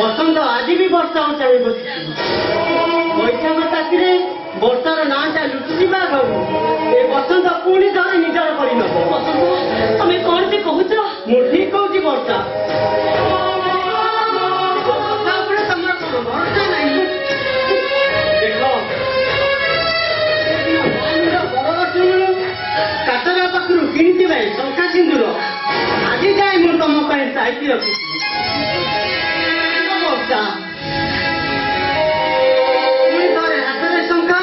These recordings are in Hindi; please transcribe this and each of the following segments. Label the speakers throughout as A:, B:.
A: बसंत आज भी वर्षा चाहे बस बैशाख राति वर्षार नाटा लुटि घर ए बसंत पुणी थे निजर कर
B: तुम कौन से कहूच
A: मु ठीक कहूँ वर्षा तुम भरोसा नहीं देख काटरा पाखु कि टंका सिंदूर आज जाए मुझे तुम साइड रखी वर्षा हाथ टंका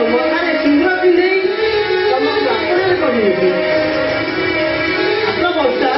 A: मथार सिंदूर पिंधे तुमको आपणे कर वर्षा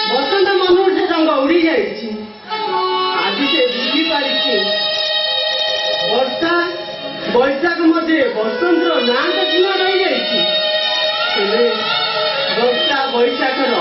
A: बसंत मन से रंग उड़ी जाए आज से बुझीपारी वर्षा बैशाख मध्य बसंत ना शुण रही जाए वर्षा बैशाखर